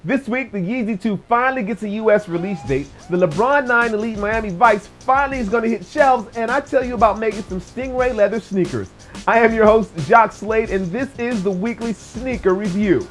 This week, the Yeezy 2 finally gets a US release date. The LeBron 9 Elite Miami Vice finally is going to hit shelves, and I tell you about making some Stingray leather sneakers. I am your host, Jock Slade, and this is the weekly sneaker review.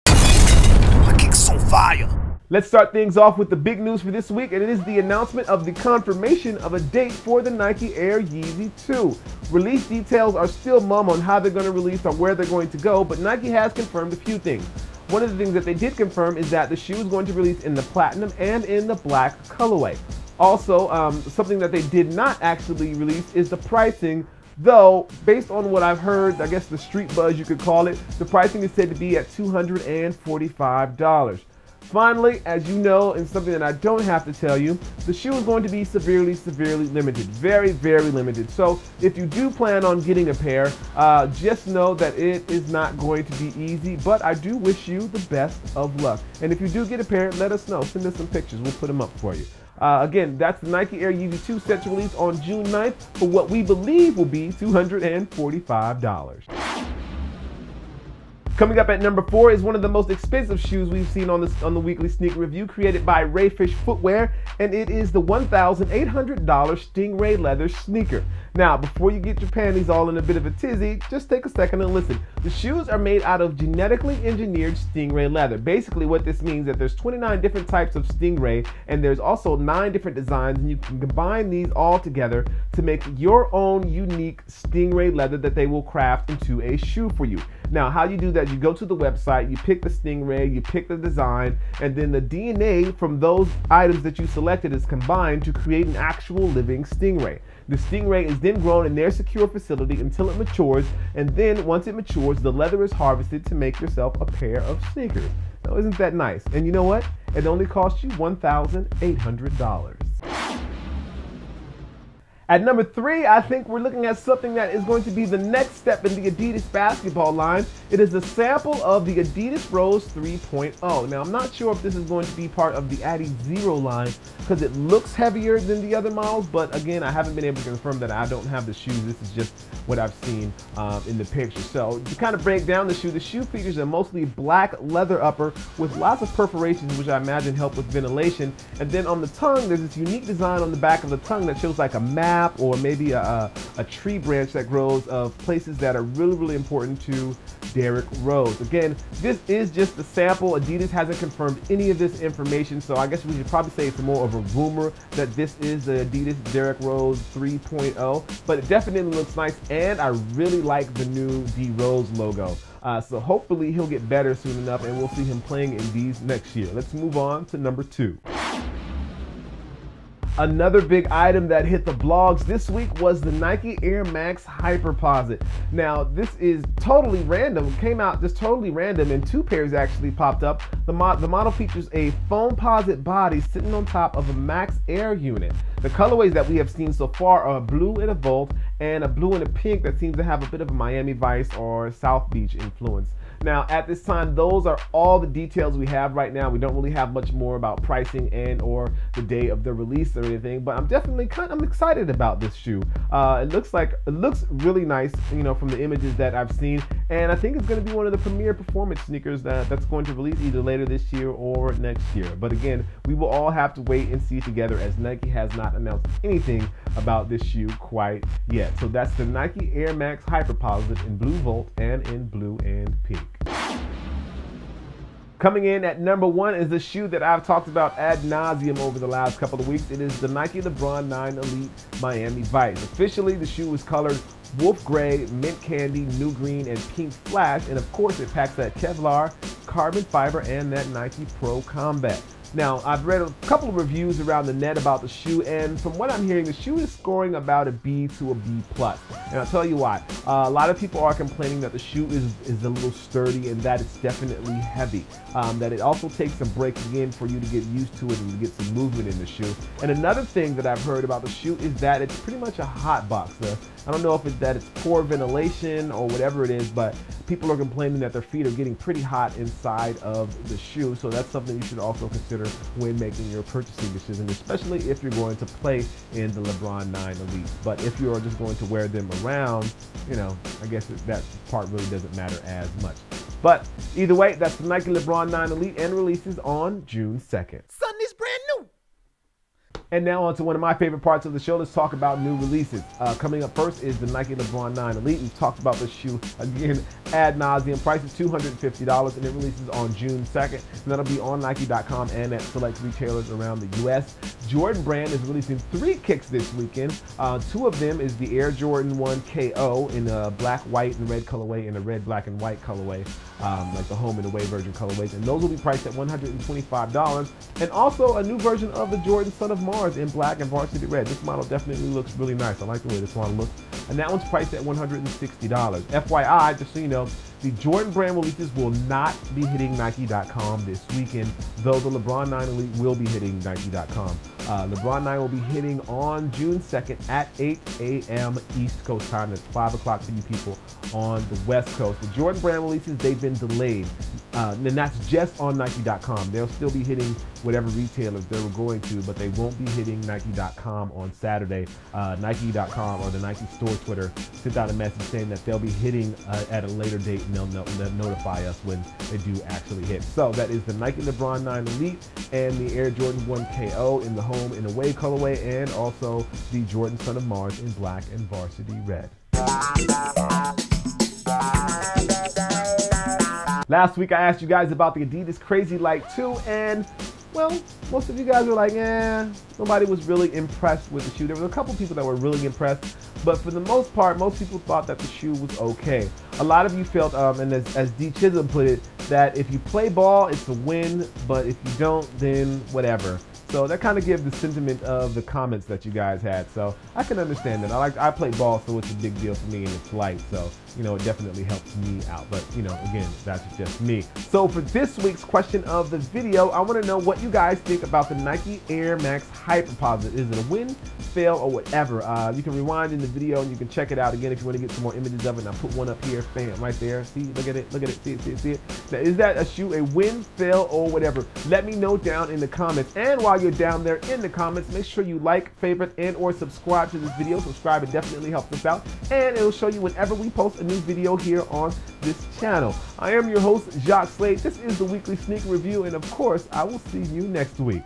My kick's on fire. Let's start things off with the big news for this week, and it is the announcement of the confirmation of a date for the Nike Air Yeezy 2. Release details are still mum on how they're going to release or where they're going to go, but Nike has confirmed a few things. One of the things that they did confirm is that the shoe is going to release in the platinum and in the black colorway. Also, something that they did not actually release is the pricing, though based on what I've heard, I guess the street buzz you could call it, the pricing is said to be at $245. Finally, as you know, and something that I don't have to tell you, the shoe is going to be severely limited. Very limited. So if you do plan on getting a pair, just know that it is not going to be easy, but I do wish you the best of luck. And if you do get a pair, let us know. Send us some pictures. We'll put them up for you. Again, that's the Nike Air Yeezy 2 set to release on June 9th for what we believe will be $245. Coming up at number 4 is one of the most expensive shoes we've seen on the weekly sneaker review, created by Rayfish Footwear, and it is the $1,800 Stingray leather sneaker. Now, before you get your panties all in a bit of a tizzy, just take a second and listen. The shoes are made out of genetically engineered Stingray leather. Basically, what this means is that there's 29 different types of Stingray, and there's also 9 different designs, and you can combine these all together to make your own unique Stingray leather that they will craft into a shoe for you. Now, how you do that, you go to the website, you pick the Stingray, you pick the design, and then the DNA from those items that you selected is combined to create an actual living Stingray. The Stingray is then grown in their secure facility until it matures, and then once it matures, the leather is harvested to make yourself a pair of sneakers. Now, isn't that nice? And you know what? It only cost you $1,800. At number 3, I think we're looking at something that is going to be the next step in the Adidas basketball line. It is a sample of the Adidas Rose 3.0. Now, I'm not sure if this is going to be part of the Adi Zero line because it looks heavier than the other models, but again, I haven't been able to confirm that. I don't have the shoes. This is just what I've seen in the picture. So to kind of break down the shoe features a mostly black leather upper with lots of perforations, which I imagine help with ventilation. And then on the tongue, there's this unique design on the back of the tongue that shows like a map or maybe a tree branch that grows of places that are really important to Derrick Rose. Again, this is just a sample. Adidas hasn't confirmed any of this information, so I guess we should probably say it's more of a rumor that this is the Adidas Derrick Rose 3.0, but it definitely looks nice, and I really like the new D Rose logo. So hopefully he'll get better soon enough, and we'll see him playing in these next year. Let's move on to number 2. Another big item that hit the blogs this week was the Nike Air Max Hyperposite. Now, this is totally random. It came out just totally random, and 2 pairs actually popped up. The model features a foamposite body sitting on top of a Max Air unit. The colorways that we have seen so far are a blue and a Volt, and a blue and a pink that seems to have a bit of a Miami Vice or South Beach influence. Now, at this time, those are all the details we have right now. We don't really have much more about pricing and or the day of the release or anything, but I'm definitely I'm excited about this shoe. It looks really nice, you know, from the images that I've seen, and I think it's going to be one of the premier performance sneakers that's going to release either later this year or next year. But again, we will all have to wait and see together, as Nike has not announced anything about this shoe quite yet. So that's the Nike Air Max Hyperposite in blue Volt and in blue and pink. Coming in at number 1 is the shoe that I've talked about ad nauseum over the last couple of weeks. It is the Nike LeBron 9 Elite Miami Vice. Officially, the shoe is colored wolf gray, mint candy, new green, and pink flash, and of course it packs that Kevlar, carbon fiber, and that Nike Pro Combat. Now, I've read a couple of reviews around the net about the shoe, and from what I'm hearing, the shoe is scoring about a B to a B+. And I'll tell you why. A lot of people are complaining that the shoe is a little sturdy and that it's definitely heavy. That it also takes some breaking in for you to get used to it and to get some movement in the shoe. And another thing that I've heard about the shoe is that it's pretty much a hot box. I don't know if it's that it's poor ventilation or whatever it is, but people are complaining that their feet are getting pretty hot inside of the shoe. So that's something you should also consider when making your purchasing decision, especially if you're going to play in the LeBron 9 Elite. But if you're just going to wear them around, you know, I guess that part really doesn't matter as much. But either way, that's the Nike LeBron 9 Elite and releases on June 2nd. Son, this brand new. And now on to one of my favorite parts of the show. Let's talk about new releases. Coming up first is the Nike LeBron 9 Elite. We've talked about this shoe again ad nauseum. Price is $250 and it releases on June 2nd. And that'll be on Nike.com and at select retailers around the US. Jordan Brand is releasing 3 kicks this weekend. 2 of them is the Air Jordan 1 KO in a black, white, and red colorway and a red, black, and white colorway, like the home and away version colorways. And those will be priced at $125. And also a new version of the Jordan Son of Mars in black and varsity red. This model definitely looks really nice. I like the way this model looks. And that one's priced at $160. FYI, just so you know, the Jordan Brand releases will not be hitting Nike.com this weekend, though the LeBron 9 Elite will be hitting Nike.com. LeBron 9 will be hitting on June 2nd at 8 a.m. East Coast time. That's 5 o'clock for you people on the West Coast. The Jordan Brand releases, they've been delayed. And that's just on Nike.com. They'll still be hitting whatever retailers they were going to, but they won't be hitting Nike.com on Saturday. Nike.com or the Nike store Twitter sent out a message saying that they'll be hitting at a later date, and they'll notify us when they do actually hit. So that is the Nike LeBron 9 Elite and the Air Jordan 1 KO in the home and away colorway, and also the Jordan Son of Mars in black and varsity red. Last week I asked you guys about the Adidas Crazy Light 2, and well, most of you guys were like, nobody was really impressed with the shoe. There were a couple people that were really impressed, but for the most part, most people thought that the shoe was okay. A lot of you felt, and as D. Chisholm put it, that if you play ball, it's a win, but if you don't, then whatever. So that kind of gives the sentiment of the comments that you guys had. So I can understand that. I play ball, so it's a big deal for me, and it's light. So, you know, it definitely helps me out. But, you know, again, that's just me. So for this week's question of the video, I want to know what you guys think about the Nike Air Max Hyperposite. Is it a win, fail, or whatever? You can rewind in the video and you can check it out again if you want to get some more images of it. And I'll put one up here, bam, right there. See, look at it, see it, see it. Now, is that a shoe a win, fail, or whatever? Let me know down in the comments. And while you're down there in the comments, make sure you like, favorite, and or subscribe to this video. Subscribe, it definitely helps us out, and it'll show you whenever we post a new video here on this channel. I am your host, Jacques Slade. This is the weekly sneaker review, and of course I will see you next week.